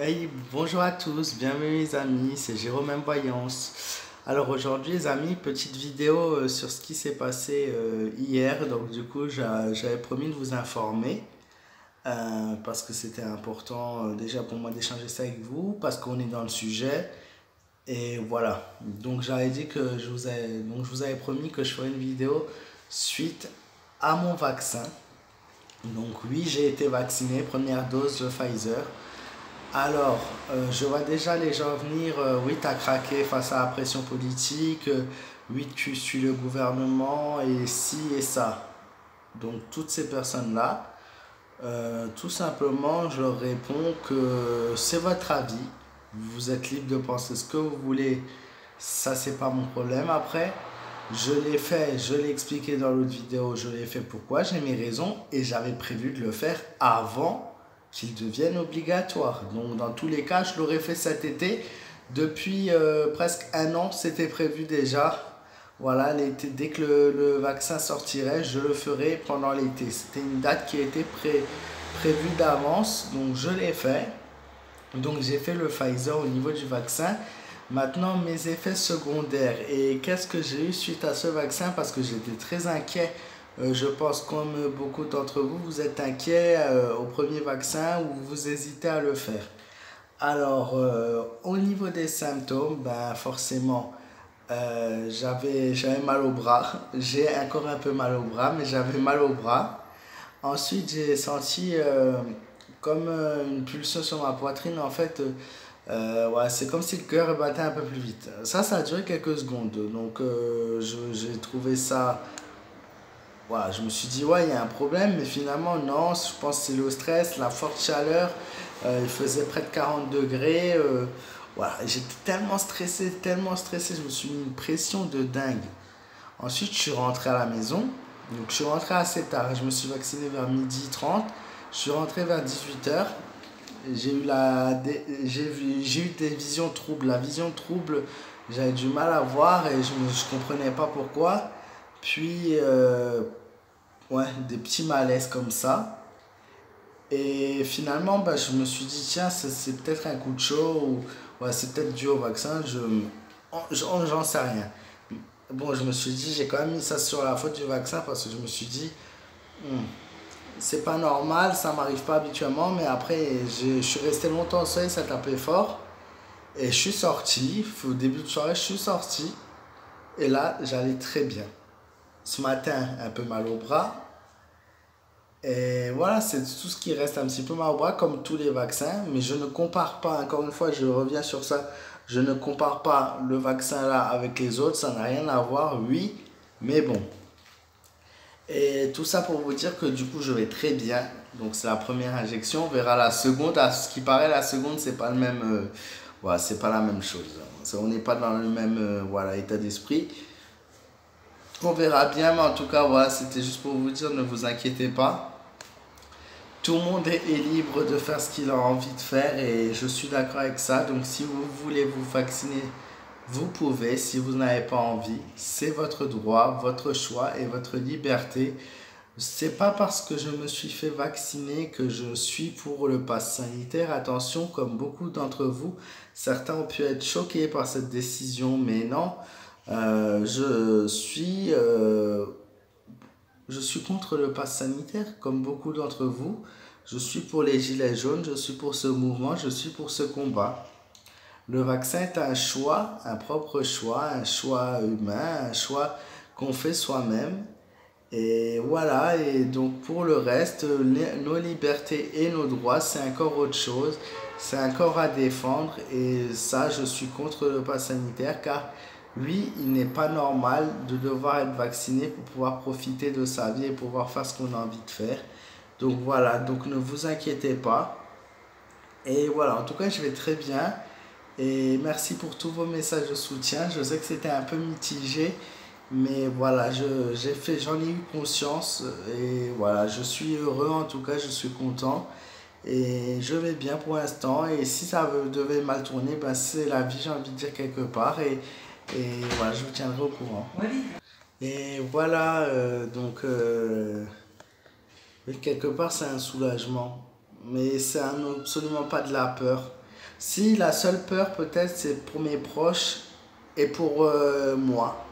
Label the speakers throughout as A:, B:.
A: Hey, bonjour à tous, bienvenue les amis, c'est Jérôme M. Voyance. Alors aujourd'hui les amis, petite vidéo sur ce qui s'est passé hier, donc du coup j'avais promis de vous informer parce que c'était important déjà pour moi d'échanger ça avec vous, parce qu'on est dans le sujet et voilà. Donc j'avais dit que je vous avais promis que je ferais une vidéo suite à mon vaccin. Donc oui, j'ai été vacciné, première dose de Pfizer. Alors, je vois déjà les gens venir, oui, t'as craqué face à la pression politique, oui, tu suis le gouvernement et ci et ça. Donc, toutes ces personnes-là, tout simplement, je leur réponds que c'est votre avis. Vous êtes libre de penser ce que vous voulez, ça, c'est pas mon problème. Après, je l'ai fait, je l'ai expliqué dans l'autre vidéo, je l'ai fait pourquoi, j'ai mes raisons et j'avais prévu de le faire avant qu'il devienne obligatoire. Donc dans tous les cas, je l'aurais fait cet été. Depuis presque un an, c'était prévu déjà. Voilà, l'été, dès que le vaccin sortirait, je le ferai pendant l'été. C'était une date qui était prévue d'avance, donc je l'ai fait. Donc j'ai fait le Pfizer au niveau du vaccin. Maintenant, mes effets secondaires. Et qu'est-ce que j'ai eu suite à ce vaccin? Parce que j'étais très inquiet. Je pense comme beaucoup d'entre vous, vous êtes inquiet au premier vaccin ou vous hésitez à le faire. Alors, au niveau des symptômes, ben forcément, j'avais mal au bras. J'ai encore un peu mal au bras, mais j'avais mal au bras. Ensuite, j'ai senti comme une pulsion sur ma poitrine. En fait, ouais, c'est comme si le cœur battait un peu plus vite. Ça a duré quelques secondes. Donc, j'ai trouvé ça. Voilà, je me suis dit, ouais, il y a un problème, mais finalement, non. Je pense que c'est le stress, la forte chaleur. Il faisait près de 40 degrés. Voilà, j'étais tellement stressé. Je me suis mis une pression de dingue. Ensuite, je suis rentré à la maison. Donc, je suis rentré assez tard. Je me suis vacciné vers 12h30. Je suis rentré vers 18h. J'ai eu des visions troubles. La vision trouble, j'avais du mal à voir et je comprenais pas pourquoi. Puis, ouais, des petits malaises comme ça. Et finalement, bah, je me suis dit, tiens, c'est peut-être un coup de chaud ou ouais, c'est peut-être dû au vaccin. J'en sais rien. Bon, je me suis dit, j'ai quand même mis ça sur la faute du vaccin parce que je me suis dit, hmm, c'est pas normal, ça m'arrive pas habituellement, mais après, je suis resté longtemps au soleil, ça tapait fort. Et je suis sorti, au début de soirée, je suis sorti. Et là, j'allais très bien. Ce matin, un peu mal au bras. Et voilà, c'est tout ce qui reste un petit peu mal au bras, comme tous les vaccins. Mais je ne compare pas, encore une fois, je reviens sur ça. Je ne compare pas le vaccin là avec les autres, ça n'a rien à voir, oui. Mais bon, et tout ça pour vous dire que du coup je vais très bien. Donc c'est la première injection. On verra la seconde. À ce qui paraît, la seconde c'est pas le même. Voilà, c'est pas la même chose. On n'est pas dans le même voilà, état d'esprit. On verra bien, mais en tout cas voilà, c'était juste pour vous dire, ne vous inquiétez pas. Tout le monde est libre de faire ce qu'il a envie de faire et je suis d'accord avec ça. Donc si vous voulez vous vacciner, vous pouvez. Si vous n'avez pas envie, c'est votre droit, votre choix et votre liberté. C'est pas parce que je me suis fait vacciner que je suis pour le pass sanitaire. Attention, comme beaucoup d'entre vous, certains ont pu être choqués par cette décision, mais non. Je suis contre le pass sanitaire, comme beaucoup d'entre vous. Je suis pour les gilets jaunes, je suis pour ce mouvement, je suis pour ce combat. Le vaccin est un choix, un propre choix, un choix humain, un choix qu'on fait soi-même. Et voilà, et donc pour le reste, nos libertés et nos droits, c'est encore autre chose. C'est encore à défendre et ça, je suis contre le pass sanitaire car oui, il n'est pas normal de devoir être vacciné pour pouvoir profiter de sa vie et pouvoir faire ce qu'on a envie de faire. Donc voilà, donc ne vous inquiétez pas. Et voilà, en tout cas, je vais très bien. Et merci pour tous vos messages de soutien. Je sais que c'était un peu mitigé. Mais voilà, j'en ai eu conscience et voilà, je suis heureux en tout cas, je suis content et je vais bien pour l'instant. Et si ça devait mal tourner, ben c'est la vie, j'ai envie de dire quelque part. Et voilà, je vous tiendrai au courant. Et voilà, quelque part c'est un soulagement, mais c'est absolument pas de la peur. Si la seule peur peut-être c'est pour mes proches et pour moi.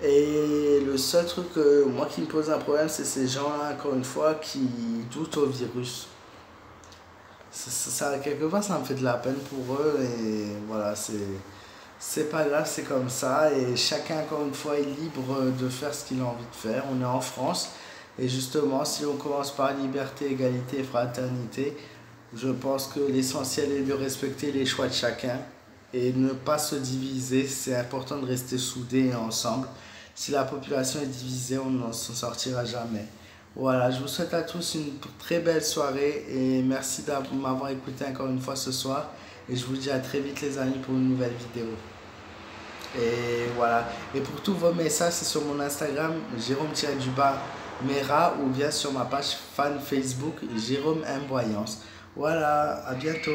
A: Et le seul truc moi qui me pose un problème, c'est ces gens-là, encore une fois, qui doutent au virus. Quelque part, ça me fait de la peine pour eux et voilà, c'est pas grave, c'est comme ça. Et chacun, encore une fois, est libre de faire ce qu'il a envie de faire. On est en France et justement, si on commence par liberté, égalité et fraternité, je pense que l'essentiel est de respecter les choix de chacun et ne pas se diviser. C'est important de rester soudés et ensemble. Si la population est divisée, on n'en sortira jamais. Voilà, je vous souhaite à tous une très belle soirée et merci de m'avoir écouté encore une fois ce soir. Et je vous dis à très vite les amis pour une nouvelle vidéo. Et voilà. Et pour tous vos messages, c'est sur mon Instagram, Jérôme-Mera ou bien sur ma page fan Facebook, Jérôme M Voyance. Voilà, à bientôt.